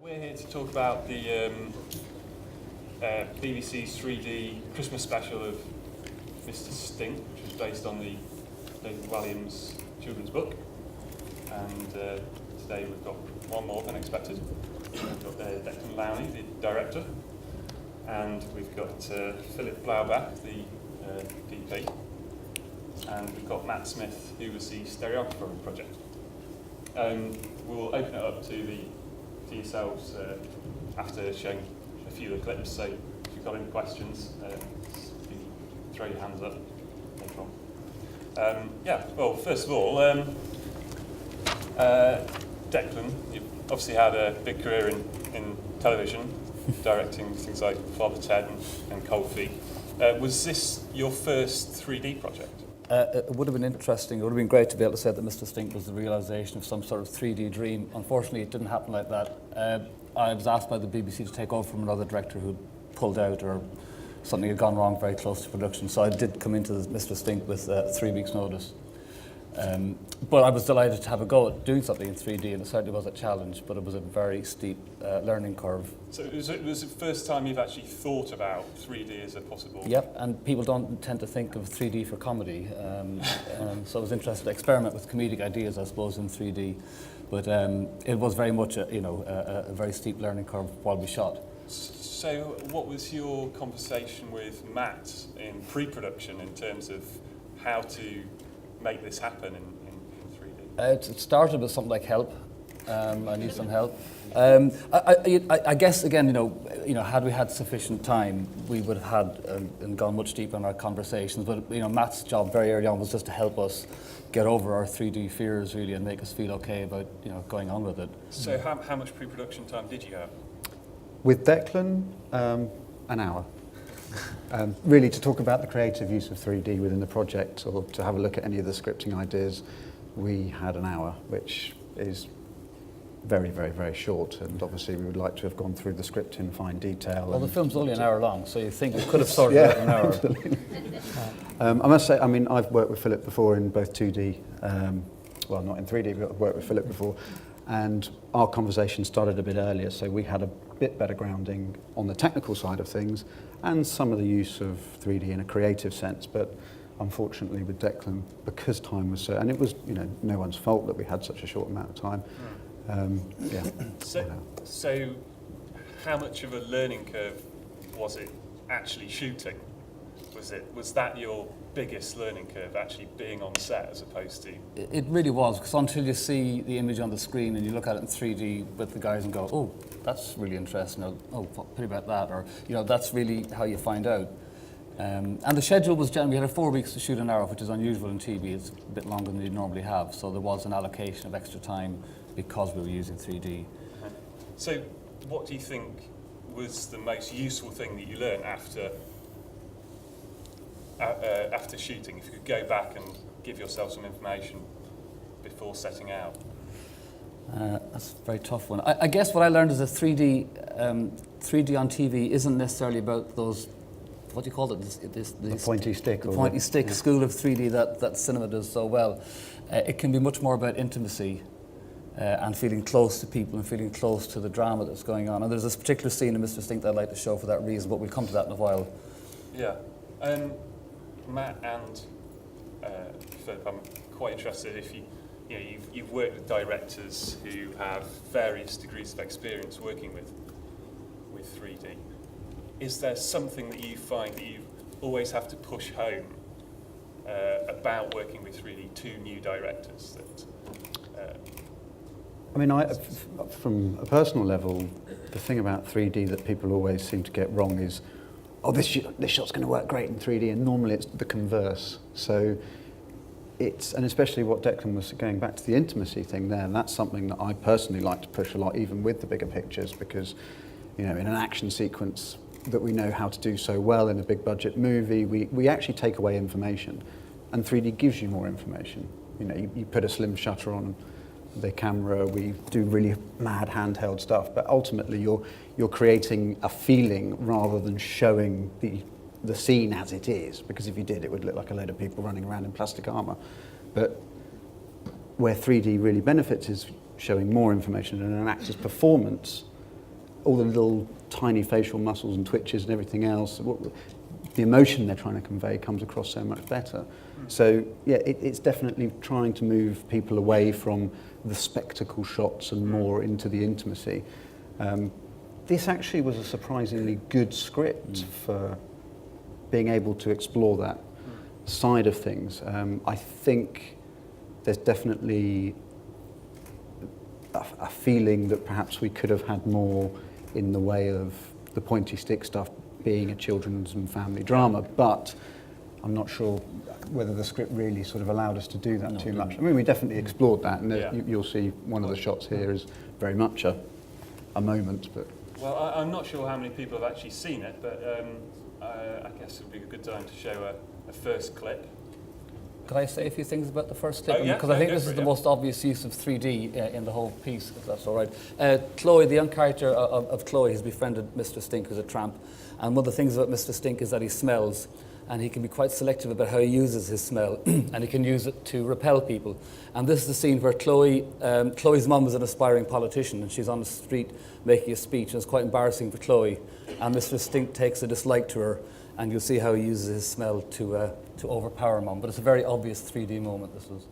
We're here to talk about the BBC's 3D Christmas special of Mr. Stink, which was based on the David Walliams children's book. And today we've got one more than expected. We've got Declan Lowney, the director, and we've got Phillip Blaubach, the DP, and we've got Matt Smith, who was the stereographer of the project. We'll open it up to yourselves after showing a few of the clips, so if you've got any questions, throw your hands up later on. Well, first of all, Declan, you've obviously had a big career in television, directing things like Father Ted and Cold Feet. Was this your first 3D project? It would have been interesting. It would have been great to be able to say that Mr. Stink was the realisation of some sort of 3D dream. Unfortunately, it didn't happen like that. I was asked by the BBC to take over from another director who pulled out or something had gone wrong very close to production. So I did come into Mr. Stink with 3 weeks' notice. But I was delighted to have a go at doing something in 3D, and it certainly was a challenge, but it was a very steep learning curve. So was it the first time you've actually thought about 3D as a possible... Yep, and people don't tend to think of 3D for comedy. So I was interested to experiment with comedic ideas, I suppose, in 3D. But it was very much a very steep learning curve while we shot. So what was your conversation with Matt in pre-production in terms of how to make this happen in 3D? It started with something like help. I need some help. I guess again, had we had sufficient time, we would have had and gone much deeper in our conversations. But Matt's job very early on was just to help us get over our 3D fears, really, and make us feel okay about going on with it. So how much pre-production time did you have? With Declan, an hour. Really, to talk about the creative use of 3D within the project, or to have a look at any of the scripting ideas, we had an hour, which is very, very, very short, and obviously we would like to have gone through the script in fine detail. Well, the film's only an hour long, so you think you could have sorted it out in an hour. I must say, I've worked with Phillip before in both 2D, well, not in 3D, but I've worked with Phillip before, and our conversation started a bit earlier, so we had a bit better grounding on the technical side of things and some of the use of 3D in a creative sense. But unfortunately with Declan, because time was so, and it was no one's fault that we had such a short amount of time. So how much of a learning curve was it actually shooting? Was that your biggest learning curve, actually being on set as opposed to... It really was, because until you see the image on the screen and you look at it in 3D with the guys and go, oh, that's really interesting, or oh, what about that, or that's really how you find out. And the schedule was generally, we had 4 weeks to shoot an hour, which is unusual in TV. It's a bit longer than you normally have, so there was an allocation of extra time because we were using 3D. So what do you think was the most useful thing that you learned after shooting? If you could go back and give yourself some information before setting out. That's a very tough one. I guess what I learned is that 3D on TV isn't necessarily about those, what do you call it? The pointy stick. The pointy stick school of 3D that cinema does so well. It can be much more about intimacy and feeling close to people and feeling close to the drama that's going on. And there's this particular scene in Mr. Stink that I'd like to show for that reason, but we'll come to that in a while. Yeah. Matt and Philip, I'm quite interested if you've worked with directors who have various degrees of experience working with 3D. Is there something that you find that you always have to push home about working with 3D to new directors? From a personal level, the thing about 3D that people always seem to get wrong is, oh, this shot's going to work great in 3D, and normally it's the converse. So and especially what Declan was going back to the intimacy thing there, and that's something that I personally like to push a lot, even with the bigger pictures, because in an action sequence that we know how to do so well in a big budget movie, we actually take away information, and 3D gives you more information. You put a slim shutter on the camera, we do really mad handheld stuff, but ultimately you're creating a feeling rather than showing the scene as it is, because if you did, it would look like a load of people running around in plastic armour. But where 3D really benefits is showing more information, and an actor's performance all the little tiny facial muscles and twitches and everything else, the emotion they're trying to convey comes across so much better. So yeah, it's definitely trying to move people away from the spectacle shots and more into the intimacy. This actually was a surprisingly good script for being able to explore that side of things. I think there's definitely a feeling that perhaps we could have had more in the way of the pointy stick stuff being a children's and family drama, but I'm not sure whether the script really sort of allowed us to do that too much. I mean, we definitely explored that, and you'll see one of the shots here is very much a moment. But well, I'm not sure how many people have actually seen it, but I guess it would be a good time to show a first clip. Could I say a few things about the first clip? Yeah, Because I think this is the most obvious use of 3D in the whole piece, if that's all right. Chloe, the young character of Chloe, has befriended Mr. Stink, who's a tramp. And one of the things about Mr. Stink is that he smells, and he can be quite selective about how he uses his smell, and he can use it to repel people. And this is the scene where Chloe's mum is an aspiring politician, and she's on the street making a speech, and it's quite embarrassing for Chloe. And Mr. Stink takes a dislike to her, and you'll see how he uses his smell to overpower mum. But it's a very obvious 3D moment, this was.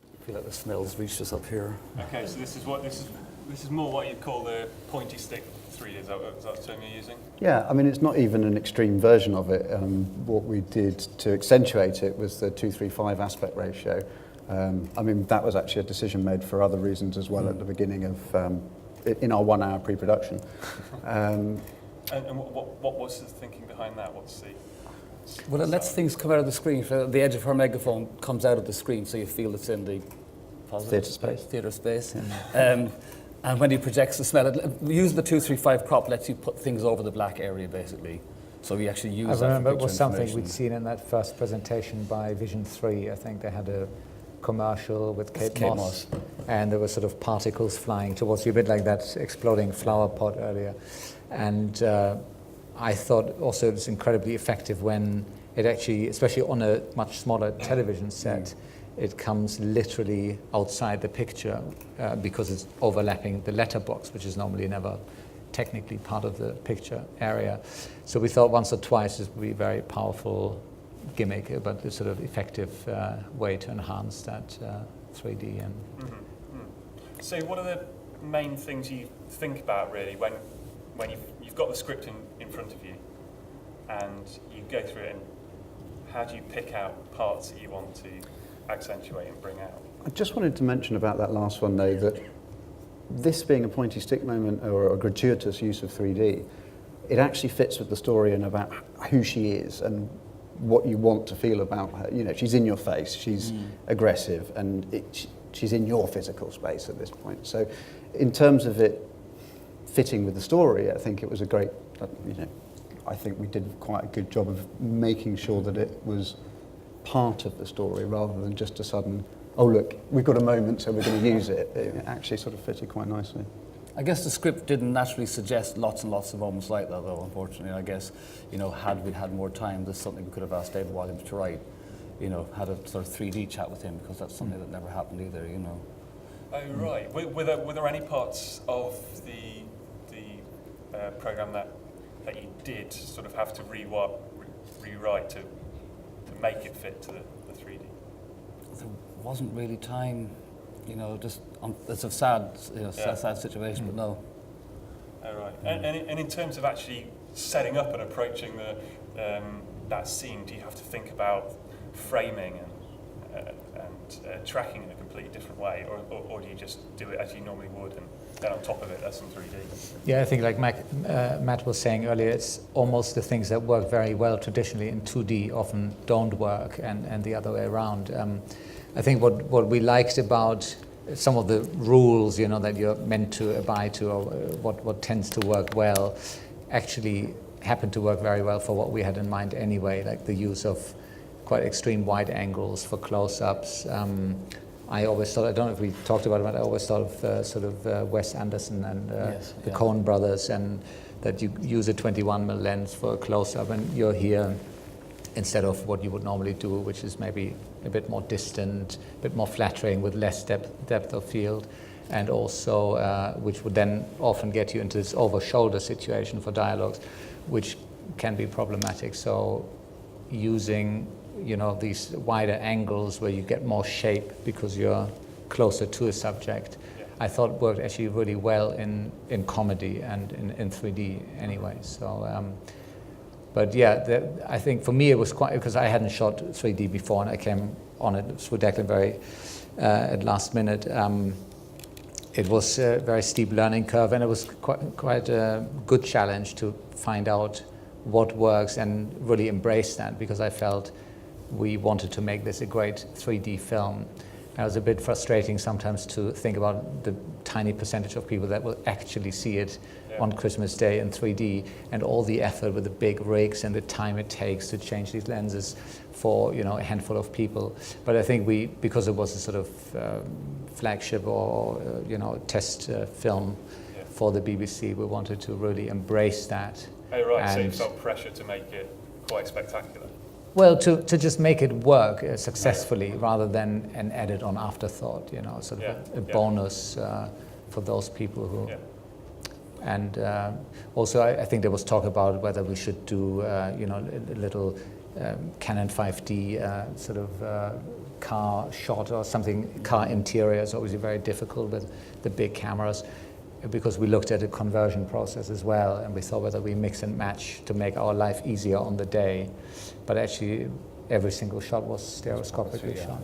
I feel like the smell's reached us up here. Okay, so this is more what you'd call the pointy stick 3D. Is that the term you're using? yeah, I mean, it's not even an extreme version of it. What we did to accentuate it was the 2:3:5 aspect ratio. I mean, that was actually a decision made for other reasons as well at the beginning of in our 1 hour pre-production. And what was the thinking behind that? What's the... Well, it lets things come out of the screen. So the edge of her megaphone comes out of the screen, so you feel it's in the theatre space. Yeah. And when he projects the smell, using the 2:3:5 crop lets you put things over the black area, basically. So we actually use that. I remember for it was something information. we'd seen in that first presentation by Vision 3. I think they had a commercial with Kate Moss, and there were sort of particles flying towards you, a bit like that exploding flower pot earlier. And I thought also it was incredibly effective when it actually, especially on a much smaller television set, it comes literally outside the picture because it's overlapping the letterbox, which is normally never technically part of the picture area. So we thought once or twice this would be a very powerful gimmick, but a sort of effective way to enhance that 3D. And So what are the main things you think about really when you've got the script in front of you and you go through it, and how do you pick out parts that you want to accentuate and bring out? I just wanted to mention about that last one though, that this being a pointy stick moment or a gratuitous use of 3D, it actually fits with the story and about who she is and what you want to feel about her. You know, she's in your face, she's aggressive, and she's in your physical space at this point. So in terms of it fitting with the story, I think it was a great, I think we did quite a good job of making sure that it was part of the story rather than just a sudden, oh look, we've got a moment so we're going to use it. It actually sort of fitted quite nicely. I guess the script didn't naturally suggest lots and lots of moments like that, though, unfortunately. I guess, had we had more time, there's something we could have asked David Walliams to write, had a sort of 3D chat with him, because that's something that never happened either, Oh, right. Were there any parts of the programme that you did sort of have to rewrite to make it fit to the 3D? There wasn't really time, just it's a sad, sad situation, but no. Oh, right. And in terms of actually setting up and approaching that scene, do you have to think about framing and tracking in a completely different way, or do you just do it as you normally would, and then on top of it there's some 3D? yeah, I think like Matt was saying earlier, it's almost the things that work very well traditionally in 2D often don't work, and the other way around. I think what we liked about some of the rules, that you're meant to abide to, or what tends to work well, actually happened to work very well for what we had in mind anyway, like the use of quite extreme wide angles for close-ups. I always thought, I don't know if we talked about it, but I always thought of Wes Anderson and the Coen brothers, and that you use a 21mm lens for a close-up, and you're here instead of what you would normally do, which is maybe a bit more distant, a bit more flattering with less depth of field. and also which would then often get you into this over-shoulder situation for dialogues, which can be problematic. So using, you know, these wider angles where you get more shape because you're closer to a subject, I thought worked actually really well in comedy and in 3D anyway. So, but yeah, I think for me it was quite, because I hadn't shot 3D before and I came on it through Declan very at last minute. It was a very steep learning curve, and it was quite a good challenge to find out what works and really embrace that, because I felt we wanted to make this a great 3D film. It was a bit frustrating sometimes to think about the tiny percentage of people that will actually see it on Christmas Day in 3D, and all the effort with the big rigs and the time it takes to change these lenses for, you know, a handful of people. But I think because it was a sort of flagship or you know, test film for the BBC, we wanted to really embrace that. Oh right, and so you felt pressure to make it quite spectacular. Well, to just make it work successfully rather than an added on afterthought, you know, sort of a bonus for those people who... And also I think there was talk about whether we should do, you know, a little Canon 5D sort of car shot or something. Car interior is obviously very difficult with the big cameras, because we looked at a conversion process as well, and we thought whether we mix and match to make our life easier on the day. But actually, every single shot was stereoscopically shot.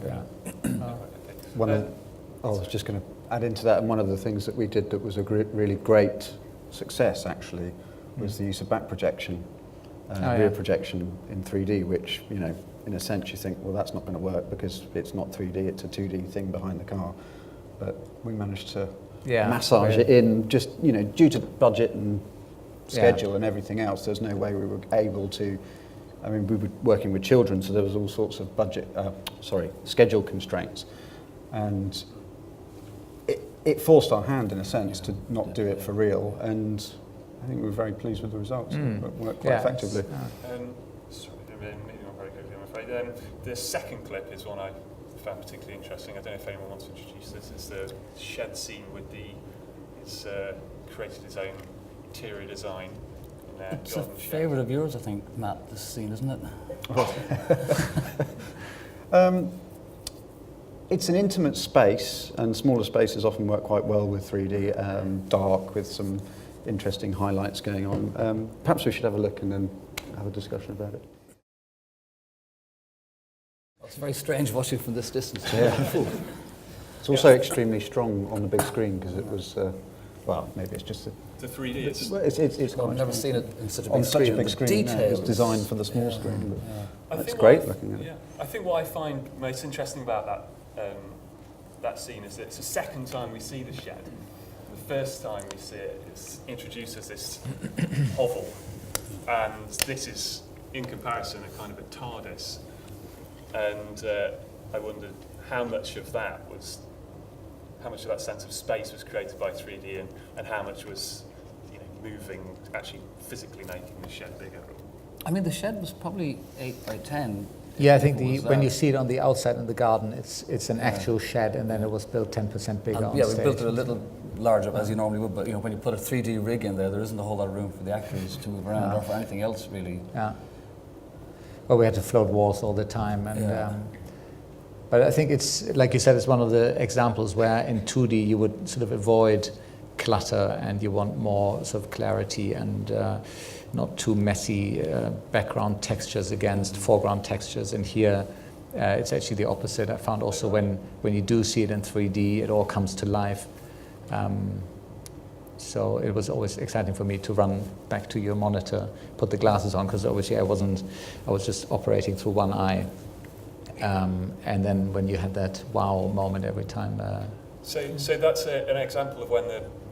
I was just going to add into that, and one of the things that we did that was a really great success actually was the use of back projection, rear projection in 3D, which, you know, in a sense you think, well, that's not going to work because it's not 3D, it's a 2D thing behind the car. But we managed to massage it in, just, you know, due to budget and schedule and everything else, there's no way we were able to. I mean, we were working with children, so there was all sorts of schedule constraints, and it forced our hand in a sense to not do it for real, and I think we were very pleased with the results. It worked quite effectively. Sorry, maybe not very quickly, I'm afraid. The second clip is one I found particularly interesting. I don't know if anyone wants to introduce this. It's the shed scene with he's created his own interior design. It's a favourite of yours, I think, Matt, this scene, isn't it? It's an intimate space, and smaller spaces often work quite well with 3D, dark, with some interesting highlights going on. Perhaps we should have a look and then have a discussion about it. It's very strange watching from this distance. It's also extremely strong on the big screen, because it was, well, maybe it's just the 3D. I've never seen it in such a big on screen. such a big screen. Details. It was designed for the small screen. It's think great looking at it. I think what I find most interesting about that scene is that it's the second time we see the shed. The first time we see it, it's introduced as this hovel, and this is, in comparison, a kind of a TARDIS. And I wondered how much of that sense of space was created by 3D, and how much was, you know, moving, actually physically making the shed bigger. I mean, the shed was probably 8 by 10. Yeah, I think when you see it on the outside in the garden, it's an actual shed, and then it was built 10% bigger on stage. We built it a little larger, as you normally would, but, you know, when you put a 3D rig in there isn't a whole lot of room for the actors to move around or for anything else, really. Yeah. Well, we had to float walls all the time, and but I think it's, like you said, it's one of the examples where in 2D you would sort of avoid clutter, and you want more sort of clarity and not too messy background textures against foreground textures. And here it's actually the opposite. I found also when you do see it in 3D, it all comes to life. So it was always exciting for me to run back to your monitor, put the glasses on, because obviously I was just operating through one eye. And then when you had that wow moment every time. So that's an example of when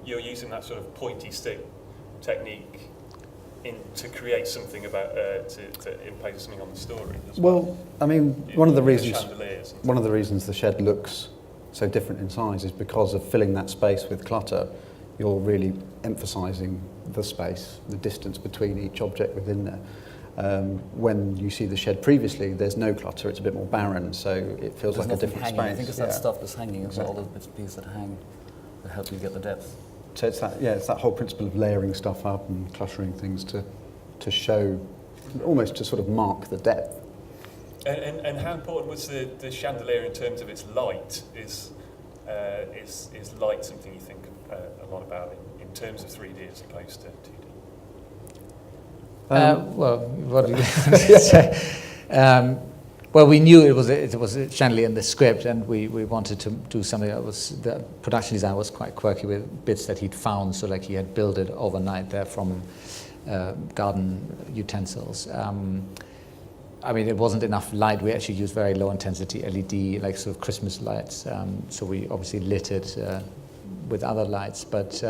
you're using that sort of pointy stick technique to create something about to impose something on the story. Well, I mean, one of the reasons the shed looks so different in size is because of filling that space with clutter. You're really emphasising the space, the distance between each object within there. When you see the shed previously, there's no clutter, it's a bit more barren, so it feels like a different space. I think it's that stuff that's hanging, it's all those bits and pieces that hang. that help you get the depth. So it's that whole principle of layering stuff up and clustering things to show, almost to sort of mark the depth. And how important was the chandelier in terms of its light? Is light something you think a lot about in terms of 3D as opposed to 2D? Well, what do you say? Well, we knew it was a chandelier in the script, and we wanted to do something that was, the production design was quite quirky with bits that he'd found, so like he had built it overnight there from garden utensils. I mean, it wasn't enough light. We actually used very low intensity LED, like sort of Christmas lights. So we obviously lit it with other lights. But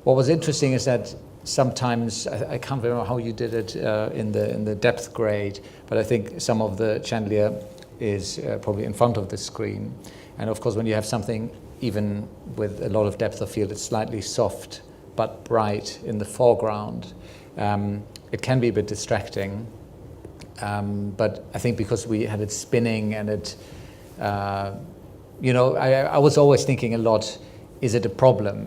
what was interesting is that sometimes, I can't remember how you did it in the depth grade, but I think some of the chandelier is probably in front of the screen. And of course, when you have something even with a lot of depth of field, it's slightly soft but bright in the foreground. It can be a bit distracting. But I think because we had it spinning and it, I was always thinking a lot, is it a problem?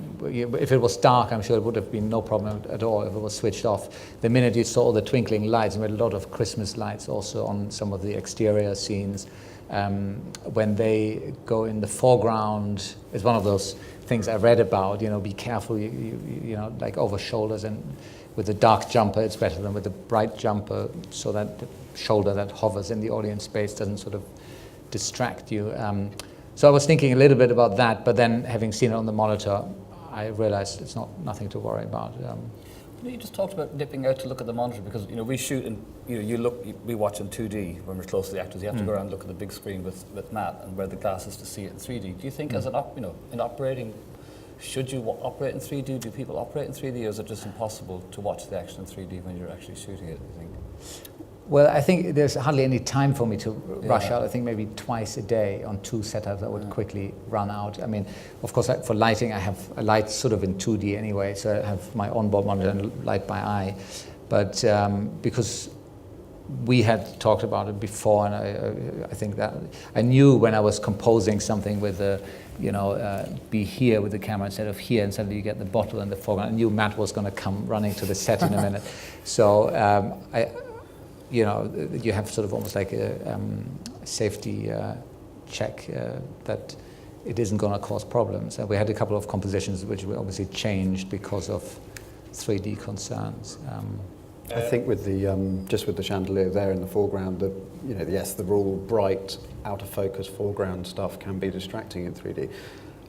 If it was dark, I'm sure it would have been no problem at all if it was switched off. The minute you saw all the twinkling lights, and we had a lot of Christmas lights also on some of the exterior scenes, when they go in the foreground, it's one of those things I read about, be careful, like over shoulders, and with a dark jumper, it's better than with a bright jumper, so that the shoulder that hovers in the audience space doesn't sort of distract you. So I was thinking a little bit about that, but then having seen it on the monitor, I realized it's nothing to worry about. You just talked about nipping out to look at the monitor, because we shoot and we watch in 2D when we're close to the actors. You have to go around and look at the big screen with Matt and wear the glasses to see it in 3D. Do you think, as in operating, should you operate in 3D? Do people operate in 3D, or is it just impossible to watch the action in 3D when you're actually shooting it, you think? Well, I think there's hardly any time for me to rush out. I think maybe twice a day on 2 setups I would quickly run out. I mean, of course, for lighting, I have a light sort of in 2D anyway, so I have my onboard monitor and light by eye. But because we had talked about it before, and I think that I knew when I was composing something with be here with the camera instead of here, and suddenly you get the bottle in the foreground. I knew Matt was going to come running to the set in a minute. So you have sort of almost like a safety check that it isn't going to cause problems. We had a couple of compositions which we obviously changed because of 3D concerns. I think with the just with the chandelier there in the foreground, the raw, bright, out of focus foreground stuff can be distracting in 3D.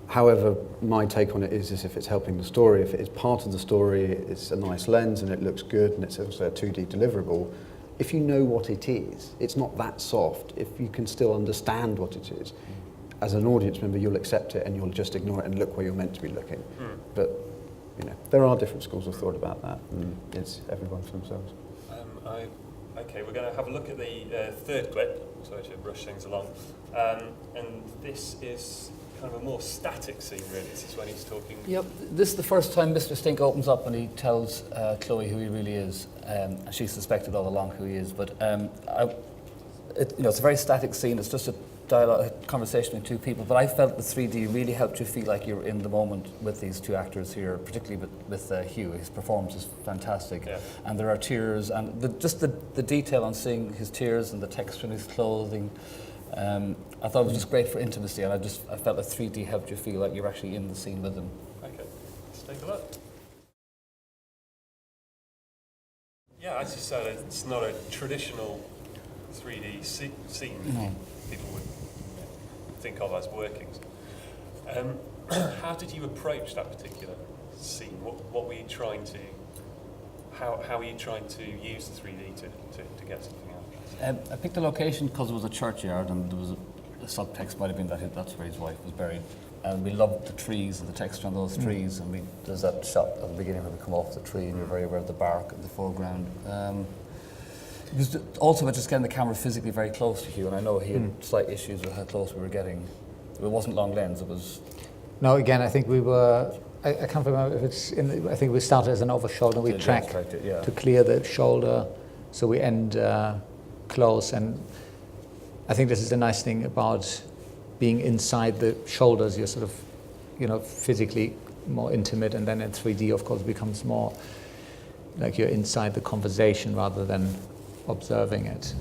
However, my take on it is if it's helping the story, if it is part of the story, it's a nice lens and it looks good, and it's also a 2D deliverable. If you know what it is, it's not that soft. If you can still understand what it is, as an audience member, you'll accept it and you'll just ignore it and look where you're meant to be looking. But there are different schools of thought about that, and it's everyone for themselves. Okay, we're going to have a look at the third clip. Sorry to rush things along. And this is kind of a more static scene, really. This is when he's talking. Yep, this is the first time Mr. Stink opens up and he tells Chloe who he really is. She suspected all along who he is, but it's a very static scene. It's just a dialogue, a conversation with two people. But I felt the 3D really helped you feel like you're in the moment with these two actors here, particularly with Hugh. His performance is fantastic, and there are tears, and the detail on seeing his tears and the texture in his clothing. I thought it was just great for intimacy, and I felt that 3D helped you feel like you're actually in the scene with them. Okay, let's take a look. Yeah, as you said, it's not a traditional 3D scene people would think of as workings. How did you approach that particular scene? What were you trying to? How were you trying to use the 3D to get something out? I picked the location because it was a churchyard, and there was a subtext might have been that's where his wife was buried. And we loved the trees and the texture on those trees, and there's that shot at the beginning where we come off the tree and you're very aware of the bark in the foreground. It was also about just getting the camera physically very close to Hugh, and I know he had slight issues with how close we were getting. It wasn't long lens, it was... No, again, I think we were... I can't remember if it's I think we started as an over shoulder, we track to clear the shoulder, so we end close, and I think this is the nice thing about being inside the shoulders. You're sort of physically more intimate, and then in 3D, of course, becomes more like you're inside the conversation rather than observing it.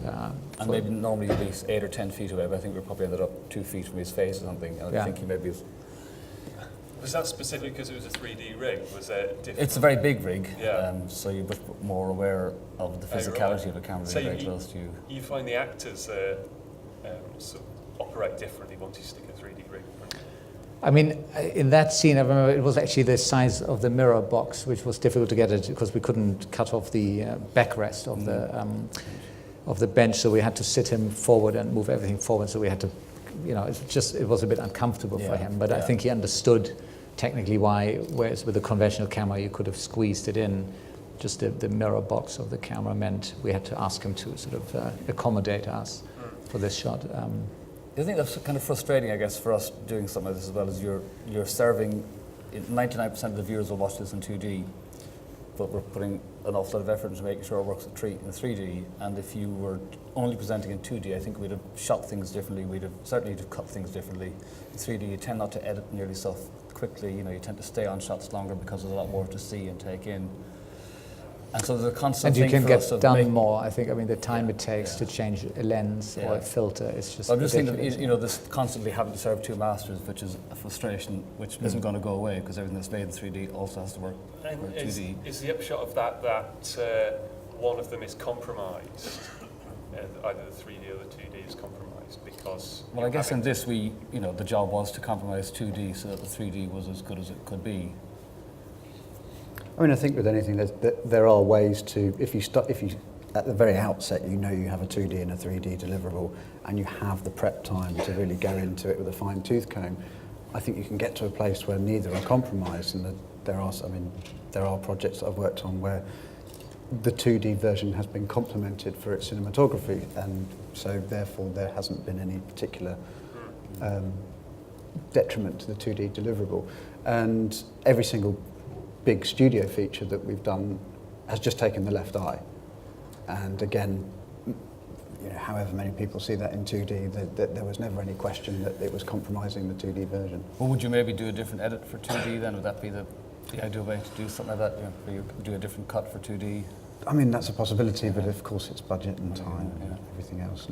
And maybe normally you'd be 8 or 10 feet away, but I think we probably ended up 2 feet from his face or something. And I think he maybe was... Was that specifically because it was a 3D rig? Was there different? It's a very big rig, Yeah. so you're much more aware of the physicality of a camera So being very close to you. You find the actors sort of operate differently once you stick a 3D rig in front of them? I mean, in that scene, I remember it was actually the size of the mirror box, which was difficult to get it because we couldn't cut off the backrest of the bench, so we had to sit him forward and move everything forward. So we had to, it was a bit uncomfortable for him. But I think he understood technically why, whereas with a conventional camera you could have squeezed it in. Just the mirror box of the camera meant we had to ask him to sort of accommodate us for this shot. I think that's kind of frustrating, I guess, for us doing something like this as well, as you're serving, 99% of the viewers will watch this in 2D, but we're putting an awful lot of effort into making sure it works in 3D, and if you were only presenting in 2D, I think we'd have shot things differently, we'd have certainly cut things differently. In 3D, you tend not to edit nearly stuff quickly, you tend to stay on shots longer because there's a lot more to see and take in. And so there's a constant and you thing can for get us of done more. I think. I mean, the time it takes to change a lens or a filter is just. I'm just thinking, ridiculous. this constantly having to serve two masters, which is a frustration, which isn't going to go away because everything that's made in 3D also has to work for 2D. Is the upshot of that one of them is compromised, either the 3D or the 2D is compromised because? Well, I guess in this the job was to compromise 2D so that the 3D was as good as it could be. I mean, I think with anything, there are ways to, if you at the very outset, you have a 2D and a 3D deliverable, and you have the prep time to really go into it with a fine tooth comb, I think you can get to a place where neither are compromised, and there are projects that I've worked on where the 2D version has been complemented for its cinematography, and so therefore there hasn't been any particular detriment to the 2D deliverable. And every single big studio feature that we've done has just taken the left eye. And again, however many people see that in 2D, there was never any question that it was compromising the 2D version. Well, would you maybe do a different edit for 2D then? Would that be the ideal way to do something like that? Where you do a different cut for 2D? I mean, that's a possibility, but of course it's budget and time and everything else.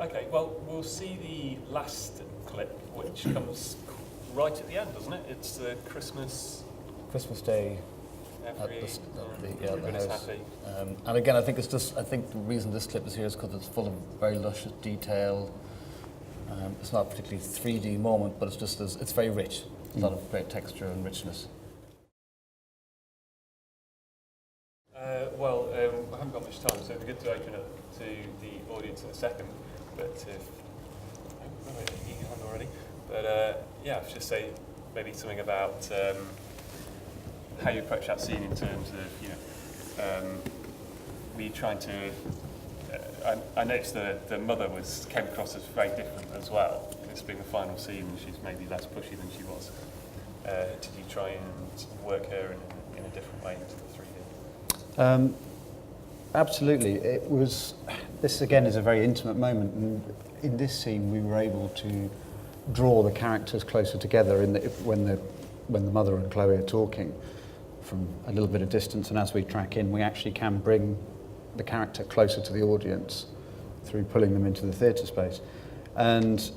Okay, well, we'll see the last clip, which comes right at the end, doesn't it? It's the Christmas Day everybody's the house. happy. And again, I think the reason this clip is here is because it's full of very luscious detail. It's not a particularly 3D moment, but it's very rich. A lot of great texture and richness. I haven't got much time, so it'd be good to open up to the audience in a second. But you can already. But I should just say maybe something about how you approach that scene in terms of were you trying to. I noticed the mother came across as very different as well. This being the final scene, she's maybe less pushy than she was. Did you try and work her in a different way into the 3D? Absolutely. It was. This again is a very intimate moment, and in this scene we were able to draw the characters closer together when the mother and Chloe are talking from a little bit of distance, and as we track in, we actually can bring the character closer to the audience through pulling them into the theatre space. And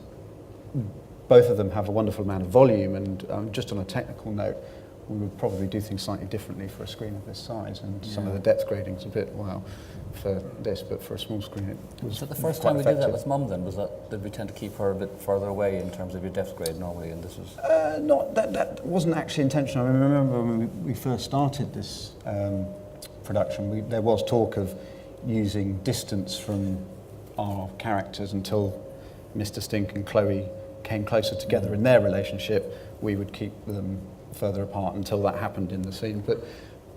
both of them have a wonderful amount of volume, and just on a technical note, we would probably do things slightly differently for a screen of this size, and some of the depth grading's a bit, for this, but for a small screen it was. So the first time we did that with Mum then, did we tend to keep her a bit further away in terms of your depth grade normally, and this was? That wasn't actually intentional. I remember when we first started this production, there was talk of using distance from our characters until Mr. Stink and Chloe came closer together in their relationship. We would keep them further apart until that happened in the scene, but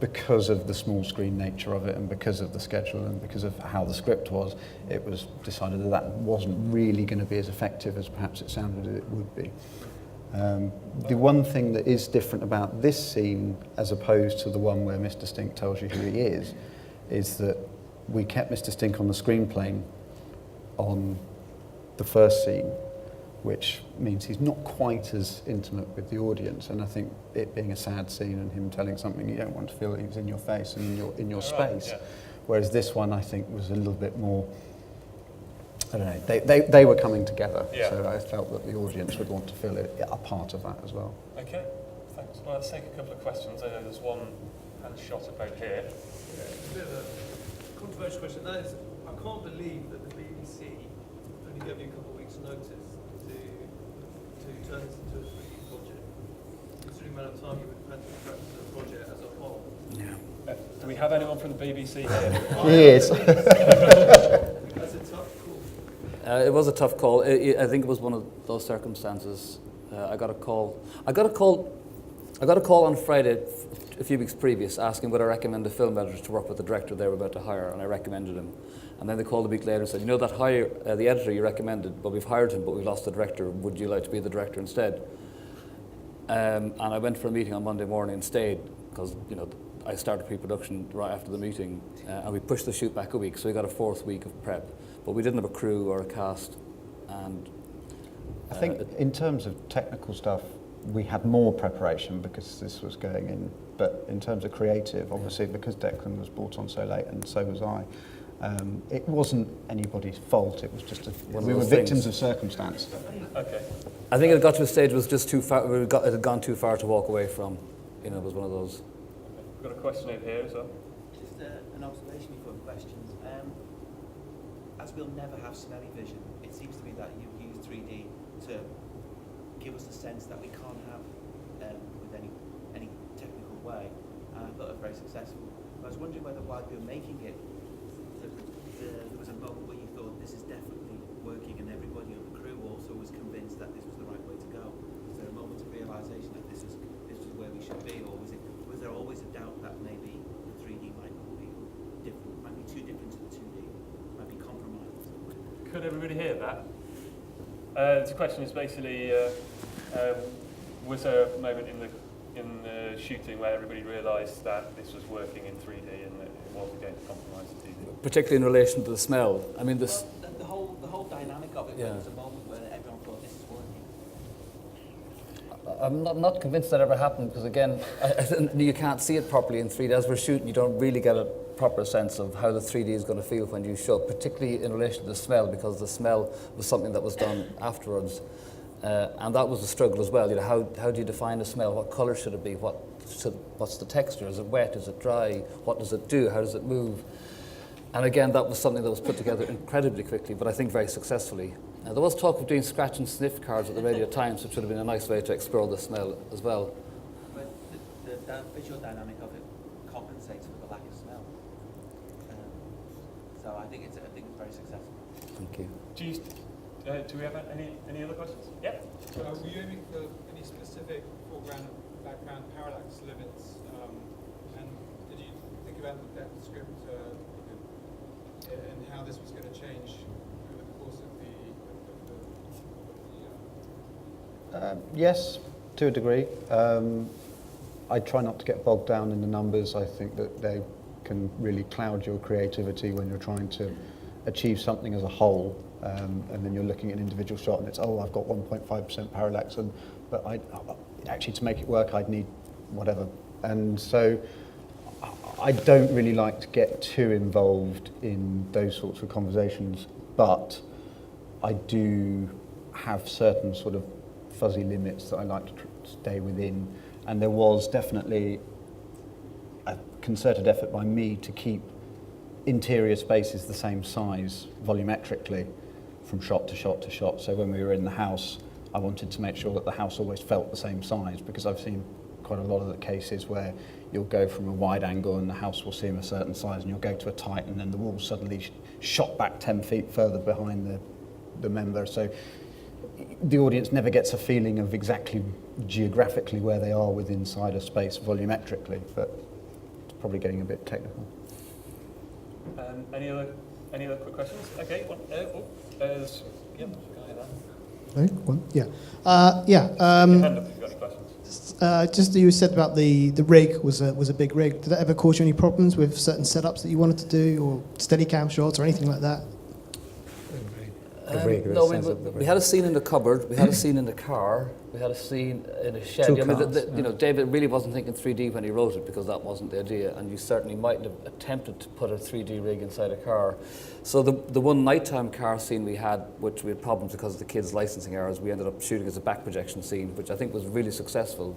because of the small screen nature of it and because of the schedule and because of how the script was, it was decided that wasn't really going to be as effective as perhaps it sounded it would be. The one thing that is different about this scene as opposed to the one where Mr. Stink tells you who he is that we kept Mr. Stink on the screen plane on the first scene, which means he's not quite as intimate with the audience. And I think it being a sad scene and him telling something, you don't want to feel that he's in your face and in your space. Right, yeah. Whereas this one, I think, was a little bit more, I don't know, they were coming together. Yeah. So I felt that the audience would want to feel a part of that as well. Okay, thanks. Well, let's take a couple of questions. I know there's one hand shot about here. Yeah, it's a bit of a controversial question. That is, I can't believe that the BBC only gave you a couple of weeks' notice to turn this into a 3D project, considering the amount of time you would have had to practice the project as a whole. Yeah. Do we have anyone from the BBC here? Yes. That's a tough call. It was a tough call. I think it was one of those circumstances. I got a call on Friday, a few weeks previous, asking would I recommend a film editor to work with the director they were about to hire, and I recommended him. And then they called a week later and said, you know that the editor you recommended, but we've hired him, but we've lost the director. Would you like to be the director instead? And I went for a meeting on Monday morning and stayed because I started pre-production right after the meeting, and we pushed the shoot back a week, so we got a 4th week of prep. But we didn't have a crew or a cast, and I think in terms of technical stuff, we had more preparation because this was going in. But in terms of creative, obviously, because Declan was brought on so late and so was I, it wasn't anybody's fault. It was just we were victims of circumstance. Okay. I think it got to a stage it was just too far. It had gone too far to walk away from. It was one of those. We've got a question over here as well. Just an observation before the questions. As we'll never have smelly vision, it seems to me that you've used 3D to give us a sense that we can't have with any technical way. And I thought it was very successful. I was wondering whether while you were making it, there was a moment where you thought this is definitely working, and everybody on the crew also was convinced that this was the right way to go. Was there a moment of realization that this was where we should be, or was there always a doubt that maybe the 3D might not be different, might be too different to the 2D, might be compromised? Could everybody hear that? The question is basically, was there a moment in the shooting where everybody realised that this was working in 3D and that it wasn't going to compromise the 2D? Particularly in relation to the smell. I mean, this. Well, the whole dynamic of it. Yeah. There was a moment where everyone thought this is working. I'm not convinced that ever happened because again, you can't see it properly in 3D. As we're shooting, you don't really get a proper sense of how the 3D is going to feel when you shoot, particularly in relation to the smell, because the smell was something that was done afterwards. And that was a struggle as well. How do you define a smell? What colour should it be? What's the texture? Is it wet? Is it dry? What does it do? How does it move? And again, that was something that was put together incredibly quickly, but I think very successfully. There was talk of doing scratch and sniff cards at the Radio Times, which would have been a nice way to explore the smell as well. But the visual dynamic of it compensates for the lack of smell. So I think it's very successful. Thank you. Do we have any other questions? Yeah. Were you aiming for any specific foreground, background parallax limits? And did you think about the depth script and how this was going to change over the course of the Yes, to a degree. I try not to get bogged down in the numbers. I think that they can really cloud your creativity when you're trying to achieve something as a whole, and then you're looking at an individual shot and it's, I've got 1.5% parallax, but actually to make it work I'd need whatever. And so I don't really like to get too involved in those sorts of conversations, but I do have certain sort of fuzzy limits that I like to stay within, and there was definitely a concerted effort by me to keep interior spaces the same size volumetrically from shot to shot to shot. So when we were in the house, I wanted to make sure that the house always felt the same size, because I've seen quite a lot of the cases where you'll go from a wide angle and the house will seem a certain size, and you'll go to a tight and then the wall suddenly shot back 10 feet further behind the member. So the audience never gets a feeling of exactly geographically where they are within inside a space volumetrically, but it's probably getting a bit technical. Any other quick questions? Okay, one. There's guy there. Right, one, yeah. Hand up if you've got any questions. Just you said about the rig was a big rig. Did that ever cause you any problems with certain setups that you wanted to do, or Steadicam shots or anything like that? rig. No, we had a scene in the cupboard, we had a scene in the car, we had a scene in a shed. Two I mean, cars, you know, David really wasn't thinking 3D when he wrote it because that wasn't the idea, and you certainly mightn't have attempted to put a 3D rig inside a car. So the one nighttime car scene we had, which we had problems because of the kids' licensing errors, we ended up shooting as a back projection scene, which I think was really successful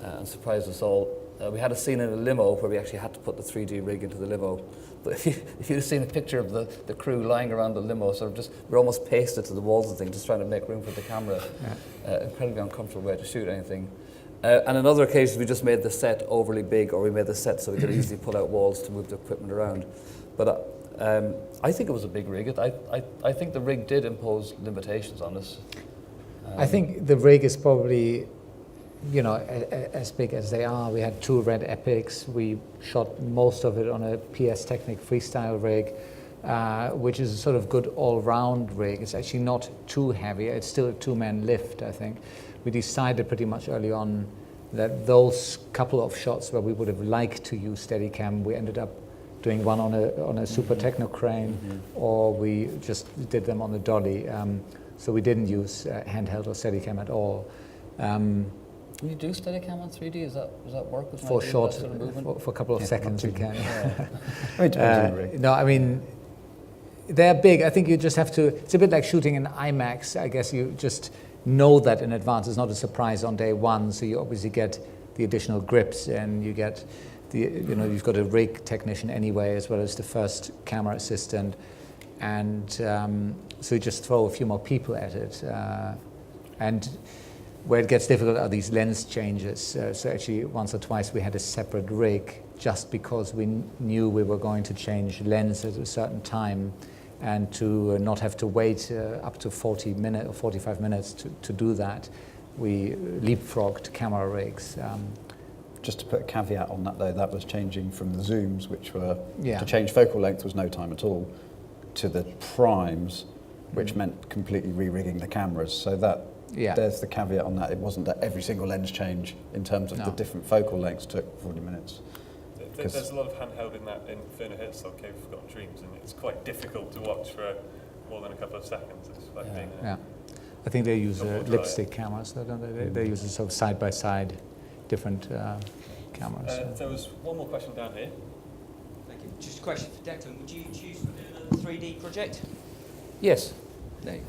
and surprised us all. We had a scene in a limo where we actually had to put the 3D rig into the limo. But if you'd have seen a picture of the crew lying around the limo, sort of just, we're almost pasted to the walls and things, just trying to make room for the camera. Incredibly uncomfortable way to shoot anything. And on other occasions, we just made the set overly big, or we made the set so we could easily pull out walls to move the equipment around. But I think it was a big rig. I think the rig did impose limitations on us. I think the rig is probably, you know, as big as they are. We had 2 Red Epics. We shot most of it on a PS Technic freestyle rig, which is a sort of good all-round rig. It's actually not too heavy. It's still a 2-man lift, I think. We decided pretty much early on that those couple of shots where we would have liked to use Steadicam, we ended up doing one on a Super Techno crane, or we just did them on the dolly. So we didn't use handheld or Steadicam at all. Can you do Steadicam on 3D? Does that work with for short, sort of movement? for a couple of seconds we can. It depends on the rig. No, I mean, they're big. I think you just have to, it's a bit like shooting in IMAX. I guess you just know that in advance. It's not a surprise on day one, so you obviously get the additional grips, and you get the, you know, you've got a rig technician anyway, as well as the first camera assistant, and so you just throw a few more people at it. And where it gets difficult are these lens changes. So actually, once or twice we had a separate rig just because we knew we were going to change lens at a certain time, and to not have to wait up to 40 minutes or 45 minutes to do that, we leapfrogged camera rigs. Just to put a caveat on that though, that was changing from the zooms, which were, Yeah. to change focal length was no time at all, to the primes, which meant completely re-rigging the cameras. So that, Yeah. there's the caveat on that. It wasn't that every single lens change in terms of No. the different focal lengths took 40 minutes. There's a lot of handheld in that in Inferno Herzog Cave of Forgotten Dreams, and it's quite difficult to watch for more than a couple of seconds. It's like being Yeah, I think they use Double dry. lipstick cameras, don't they? They use sort of side-by-side different cameras. There was one more question down here. Thank you. Just a question for Declan. Would you choose to do another 3D project? Yes. No.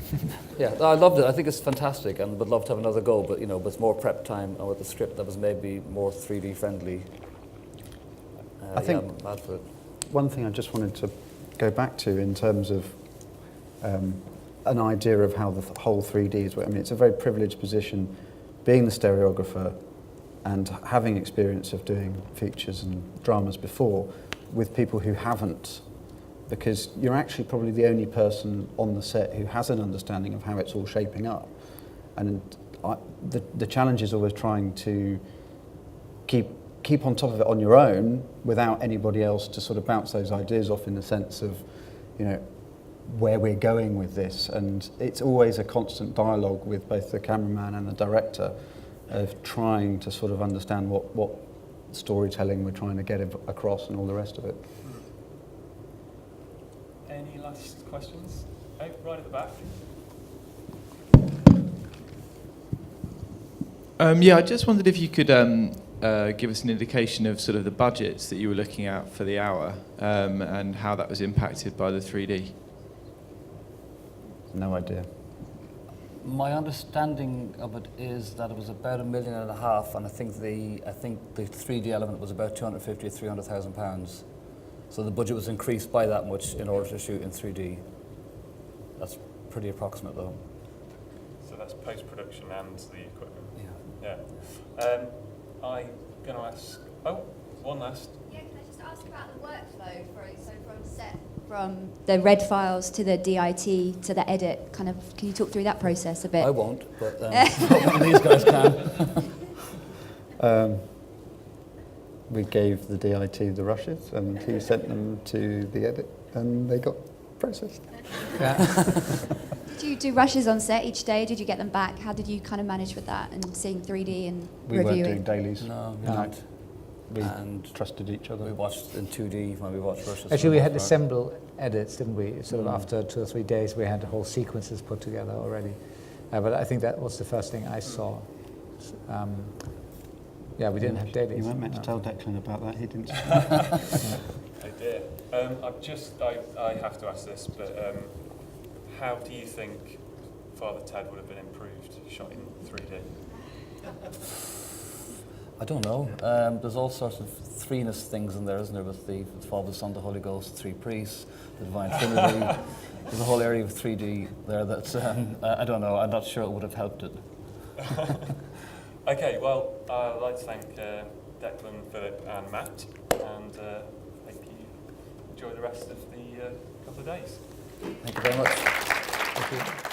Yeah, I loved it. I think it's fantastic, and would love to have another go. But you know, with more prep time and with a script that was maybe more 3D friendly. I think I'm mad for it. one thing I just wanted to go back to in terms of an idea of how the whole 3D is. I mean, it's a very privileged position, being the stereographer and having experience of doing features and dramas before with people who haven't, because you're actually probably the only person on the set who has an understanding of how it's all shaping up. And the challenge is always trying to keep on top of it on your own without anybody else to sort of bounce those ideas off, in the sense of, you know, where we're going with this. And it's always a constant dialogue with both the cameraman and the director of trying to sort of understand what storytelling we're trying to get across and all the rest of it. Any last questions? Oh, right at the back. Yeah, I just wondered if you could give us an indication of sort of the budgets that you were looking at for the hour, and how that was impacted by the 3D. No idea. My understanding of it is that it was about £1.5 million, and I think the 3D element was about 250 or 300,000 pounds. So the budget was increased by that much in order to shoot in 3D. That's pretty approximate, though. So that's post-production and the equipment. Yeah. Yeah. I'm going to ask... Oh, one last. Yeah, can I just ask about the workflow? From set, from the red files to the DIT to the edit, kind of, can you talk through that process a bit? I won't, but one of these guys can. We gave the DIT the rushes and he sent them to the edit and they got processed. Do you do rushes on set each day? Did you get them back? How did you kind of manage with that and seeing 3D and We reviewing? weren't doing dailies. No. we trusted each other. We watched in 2D when we watched versus. Actually, we had assemble edits, didn't we? Sort of after 2 or 3 days, we had the whole sequences put together already. But I think that was the first thing I saw. Yeah, we didn't have dailies. You weren't meant to tell Declan about that. He didn't. Oh dear. I have to ask this, but how do you think Father Ted would have been improved shot in 3D? I don't know. There's all sorts of threeness things in there, isn't there? With the Father, Son, the Holy Ghost, 3 priests, the Divine Trinity. There's a whole area of 3D there that's, I don't know, I'm not sure it would have helped it. Okay, well, I'd like to thank Declan, Philip and Matt, and hope you enjoy the rest of the couple of days. Thank you very much. Thank you.